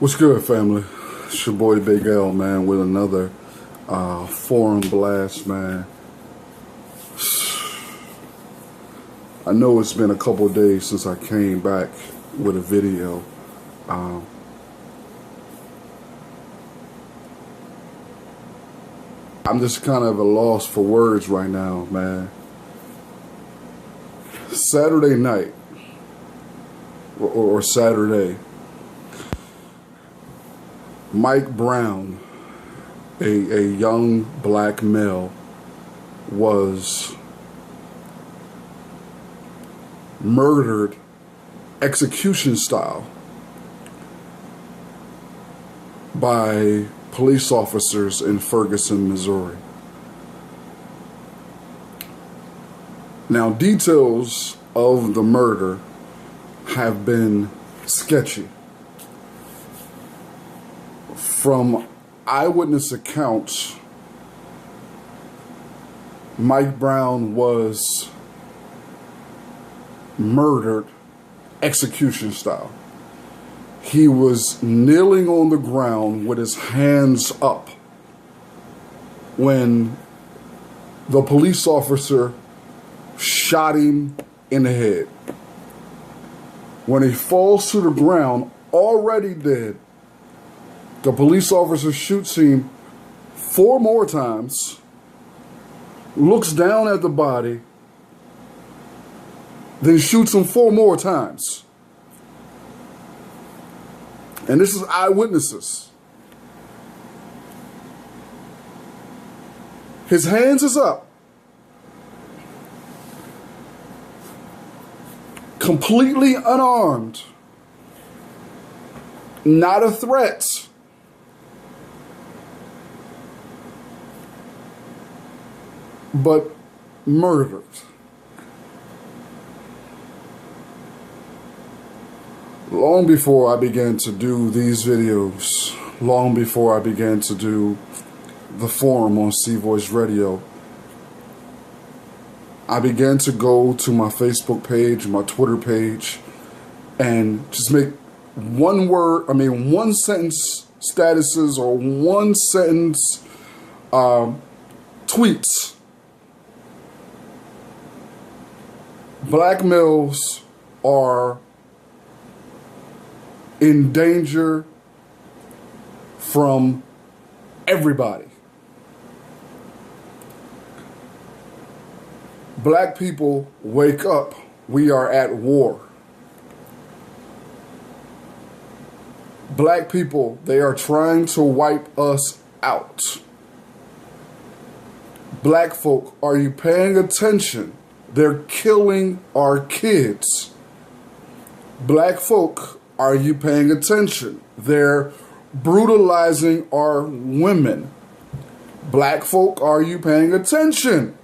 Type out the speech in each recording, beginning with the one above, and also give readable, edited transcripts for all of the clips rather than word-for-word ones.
What's good, family? It's your boy Big L, man, with another forum blast, man. I know it's been a couple of days since I came back with a video. I'm just kind of at a loss for words right now, man. Saturday night, or Saturday, Mike Brown, a young black male, was murdered execution style by police officers in Ferguson, Missouri. Now, details of the murder have been sketchy. From eyewitness accounts, Mike Brown was murdered execution style. He was kneeling on the ground with his hands up when the police officer shot him in the head. When he falls to the ground, already dead, the police officer shoots him 4 more times, looks down at the body, then shoots him 4 more times. And this is eyewitnesses. His hands is up, completely unarmed, not a threat. But murdered. Long before I began to do these videos, long before I began to do the forum on C-Voice Radio, I began to go to my Facebook page, my Twitter page, and just make one sentence statuses or one sentence tweets. Black males are in danger from everybody. Black people, wake up. We are at war. Black people, they are trying to wipe us out. Black folk, are you paying attention? They're killing our kids. Black folk, are you paying attention? They're brutalizing our women. Black folk, are you paying attention?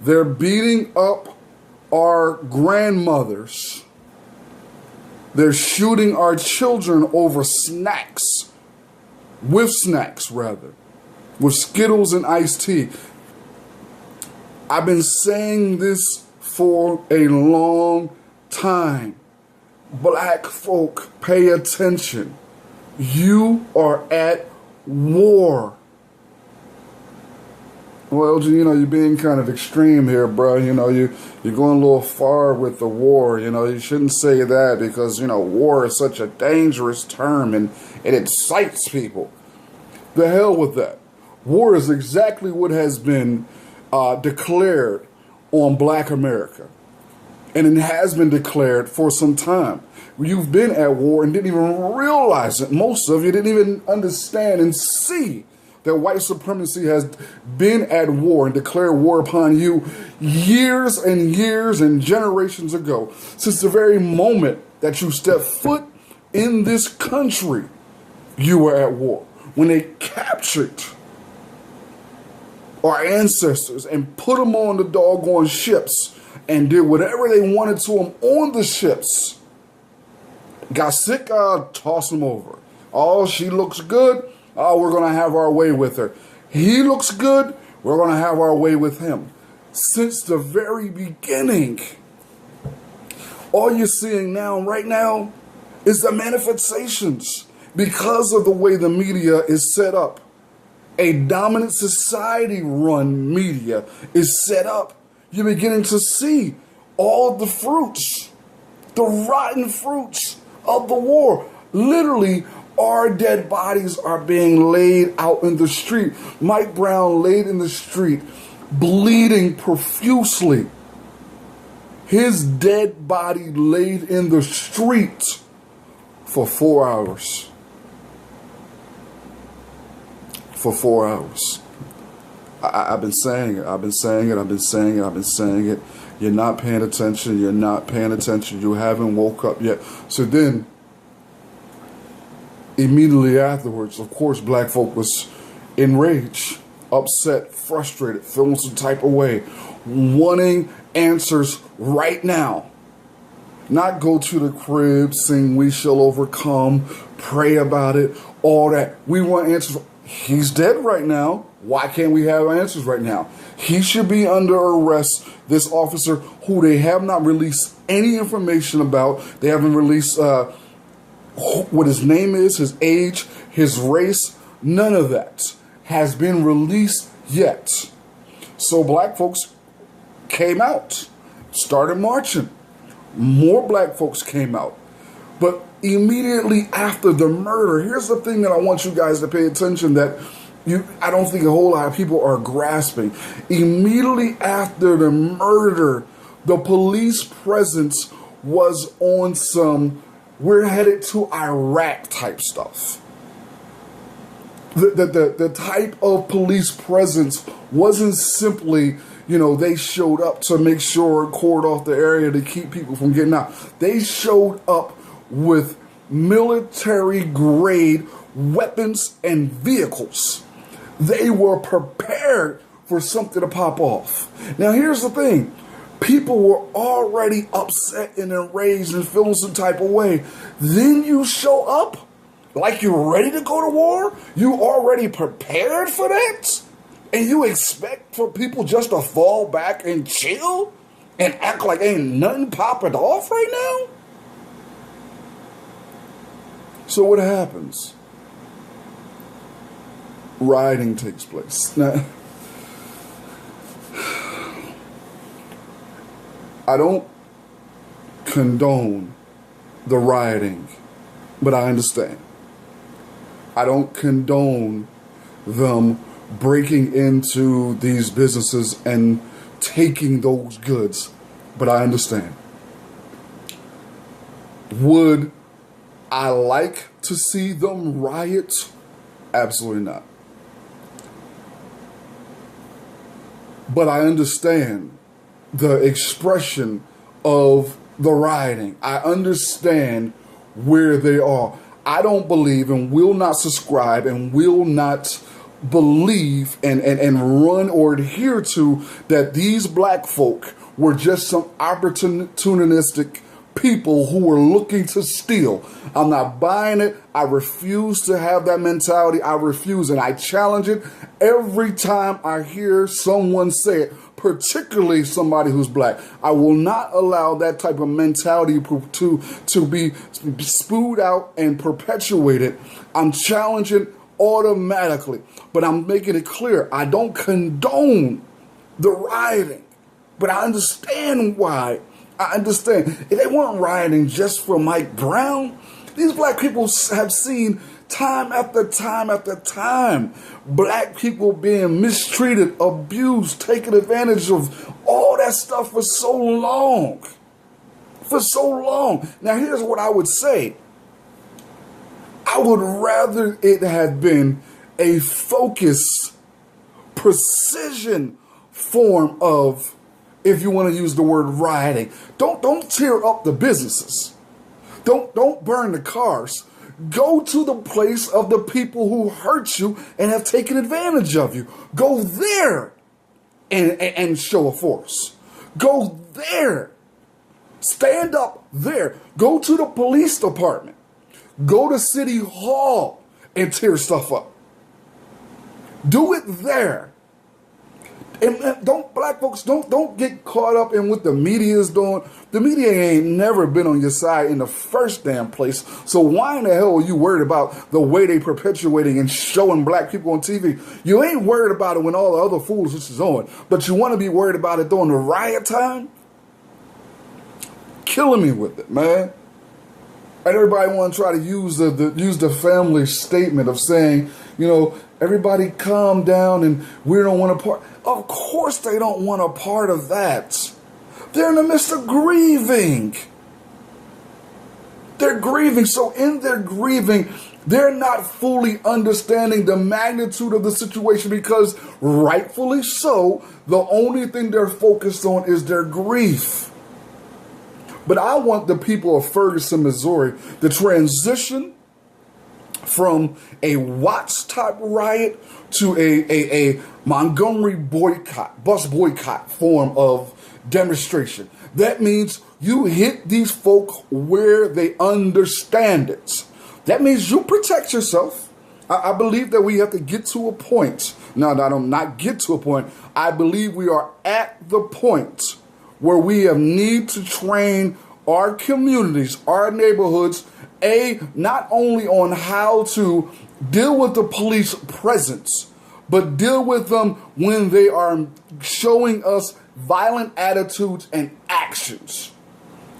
They're beating up our grandmothers. They're shooting our children over snacks, with Skittles and iced tea. I've been saying this for a long time. Black folk, pay attention. You are at war. Well, you're being kind of extreme here, bro. You're going a little far with the war. You shouldn't say that because, war is such a dangerous term and it excites people. The hell with that. War is exactly what has been declared on Black America. And it has been declared for some time. You've been at war and didn't even realize it. Most of you didn't even understand and see that white supremacy has been at war and declared war upon you years and years and generations ago. Since the very moment that you stepped foot in this country, you were at war. When they captured our ancestors and put them on the doggone ships and did whatever they wanted to them on the ships. Got sick, toss them over. Oh, she looks good. Oh, we're going to have our way with her. He looks good. We're going to have our way with him. Since the very beginning, all you're seeing now, right now, is the manifestations. because of the way the media is set up. A dominant society run media is set up. You're beginning to see all of the fruits, the rotten fruits of the war. Literally, our dead bodies are being laid out in the street. Mike Brown laid in the street, bleeding profusely. His dead body laid in the street for 4 hours. For 4 hours. I've been saying it. I've been saying it. I've been saying it. I've been saying it. You're not paying attention. You're not paying attention. You haven't woke up yet. So then, immediately afterwards, of course, black folk was enraged, upset, frustrated, feeling some type of way, wanting answers right now. Not go to the crib, sing "We Shall Overcome," pray about it, all that. We want answers. He's dead right now. Why can't we have answers right now? He should be under arrest. This officer, who they have not released any information about, they haven't released what his name is, his age, his race, none of that has been released yet. So black folks came out, started marching. More black folks came out. But immediately after the murder, here's the thing that I want you guys to pay attention that I don't think a whole lot of people are grasping. Immediately after the murder, the police presence was on some "we're headed to Iraq" type stuff. The type of police presence wasn't simply, they showed up to make sure cordon off the area to keep people from getting out. They showed up with military grade weapons and vehicles. They were prepared for something to pop off. Now here's the thing. People were already upset and enraged and feeling some type of way. Then you show up like you're ready to go to war? You already prepared for that? And you expect for people just to fall back and chill and act like ain't nothing popping off right now? So what happens? Rioting takes place. Now, I don't condone the rioting, but I understand. I don't condone them breaking into these businesses and taking those goods, but I understand. Would I like to see them riot? Absolutely not. But I understand the expression of the rioting. I understand where they are. I don't believe and will not subscribe and will not believe and run or adhere to that these black folk were just some opportunistic people who were looking to steal. I'm not buying it. I refuse to have that mentality. I refuse, and I challenge it every time I hear someone say it, particularly somebody who's black. I will not allow that type of mentality to be spewed out and perpetuated. I'm challenging automatically, but I'm making it clear I don't condone the rioting, but I understand why. I understand. If they weren't rioting just for Mike Brown, these black people have seen time after time after time black people being mistreated, abused, taken advantage of, all that stuff for so long. For so long. Now here's what I would say. I would rather it had been a focused, precision form of, if you want to use the word rioting. Don't tear up the businesses. Don't burn the cars. Go to the place of the people who hurt you and have taken advantage of you. Go there and show a force. Go there. Stand up there. Go to the police department. Go to City Hall and tear stuff up. Do it there. And don't black folks don't get caught up in what the media is doing. The media ain't never been on your side in the first damn place. So why in the hell are you worried about the way they perpetuating and showing black people on TV? You ain't worried about it when all the other foolishness is on, but you want to be worried about it during the riot time? Killing me with it, man. And everybody want to try to use the family statement of saying, you know, everybody calm down and we don't want a part. Of course they don't want a part of that. They're in the midst of grieving. They're grieving. So in their grieving, they're not fully understanding the magnitude of the situation because rightfully so, the only thing they're focused on is their grief. But I want the people of Ferguson, Missouri, to transition from a Watts-type riot to a Montgomery bus boycott form of demonstration. That means you hit these folk where they understand it. That means you protect yourself. I believe that we have to get to a point. No, I don't not get to a point. I believe we are at the point where we need to train our communities, our neighborhoods, not only on how to deal with the police presence, but deal with them when they are showing us violent attitudes and actions.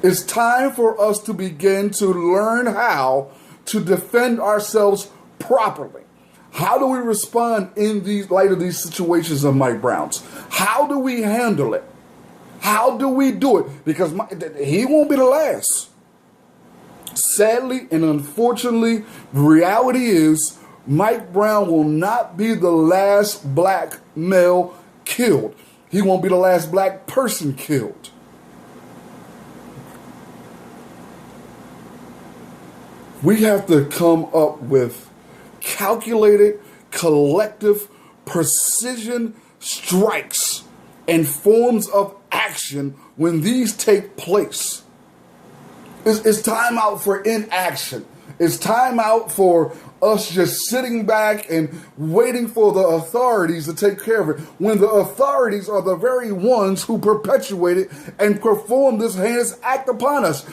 It's time for us to begin to learn how to defend ourselves properly. How do we respond in these light of these situations of Mike Brown's? How do we handle it? How do we do it? Because he won't be the last. Sadly and unfortunately, the reality is Mike Brown will not be the last black male killed. He won't be the last black person killed. We have to come up with calculated, collective, precision strikes and forms of action when these take place. It's time out for inaction. It's time out for us just sitting back and waiting for the authorities to take care of it, when the authorities are the very ones who perpetuate it and perform this heinous act upon us.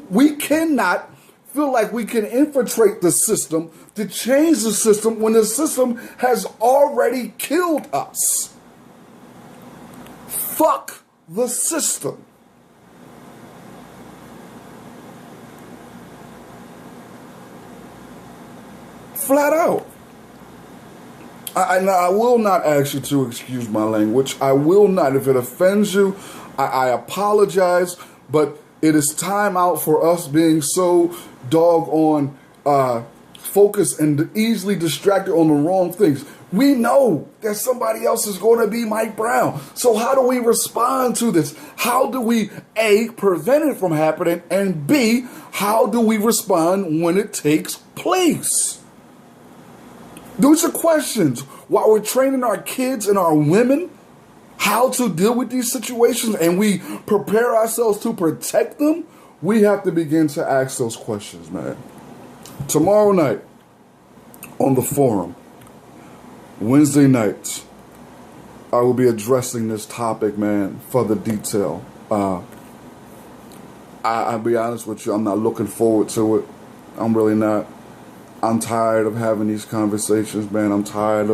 We cannot feel like we can infiltrate the system to change the system when the system has already killed us. Fuck the system. Flat out. I will not ask you to excuse my language. I will not. If it offends you, I apologize. But it is time out for us being so doggone focused and easily distracted on the wrong things. We know that somebody else is going to be Mike Brown. So how do we respond to this? How do we, A, prevent it from happening, and B, how do we respond when it takes place? Those are questions. While we're training our kids and our women how to deal with these situations and we prepare ourselves to protect them, we have to begin to ask those questions, man. Tomorrow night on the forum, Wednesday nights, I will be addressing this topic, man, further detail. I'll be honest with you, I'm not looking forward to it. I'm really not. I'm tired of having these conversations, man. I'm tired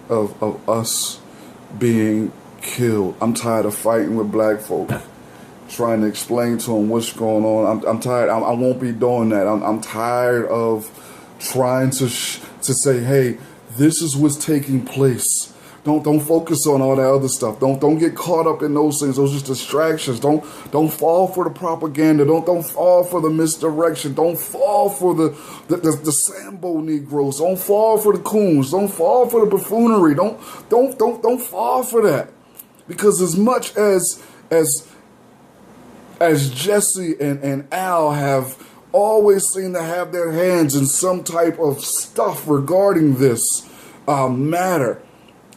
of us being killed. I'm tired of fighting with black folk, trying to explain to them what's going on. I'm tired. I won't be doing that. I'm tired of trying to say, hey, this is what's taking place. Don't focus on all that other stuff. Don't get caught up in those things. Those are just distractions. Don't fall for the propaganda. Don't fall for the misdirection. Don't fall for the Sambo Negroes. Don't fall for the coons. Don't fall for the buffoonery. Don't fall for that. Because as much as Jesse and Al have always seemed to have their hands in some type of stuff regarding this matter,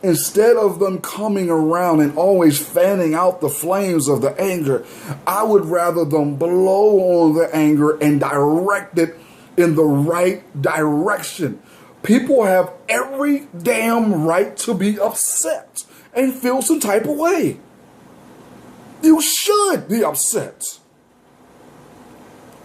instead of them coming around and always fanning out the flames of the anger, I would rather them blow on the anger and direct it in the right direction. People have every damn right to be upset and feel some type of way. You should be upset.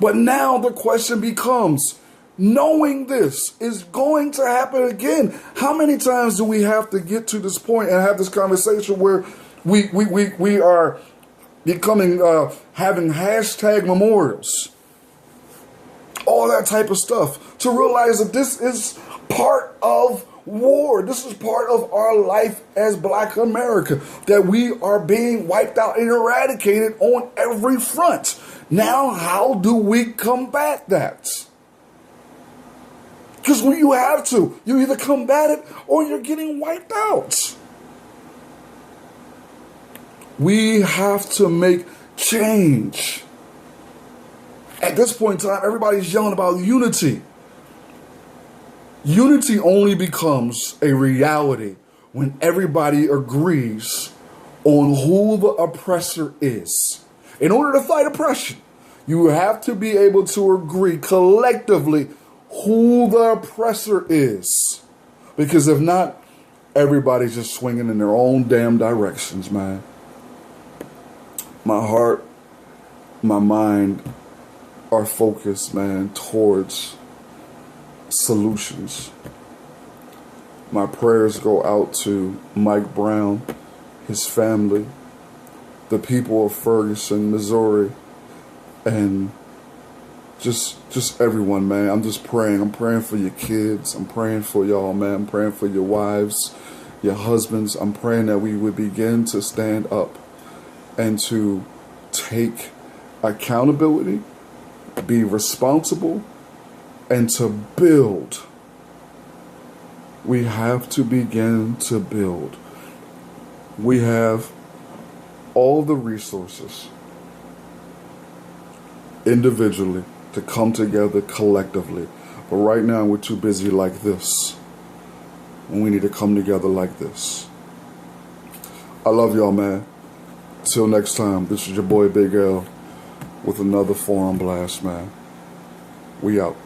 But now the question becomes, knowing this is going to happen again, how many times do we have to get to this point and have this conversation where we are becoming, having hashtag memorials, all that type of stuff, to realize that this is part of war. This is part of our life as Black America, that we are being wiped out and eradicated on every front. Now, how do we combat that? Because when you have to, you either combat it or you're getting wiped out. We have to make change. At this point in time, everybody's yelling about unity. Unity only becomes a reality when everybody agrees on who the oppressor is. In order to fight oppression, you have to be able to agree collectively who the oppressor is. Because if not, everybody's just swinging in their own damn directions, man. My heart, my mind are focused, man, towards solutions. My prayers go out to Mike Brown, his family, the people of Ferguson, Missouri, and just everyone, man. I'm just praying. I'm praying for your kids. I'm praying for y'all, man. I'm praying for your wives, your husbands. I'm praying that we would begin to stand up and to take accountability, be responsible, and to build. We have to begin to build. We have all the resources individually to come together collectively. But right now we're too busy like this. And we need to come together like this. I love y'all, man. Till next time, this is your boy Big L with another Forum Blast, man. We out.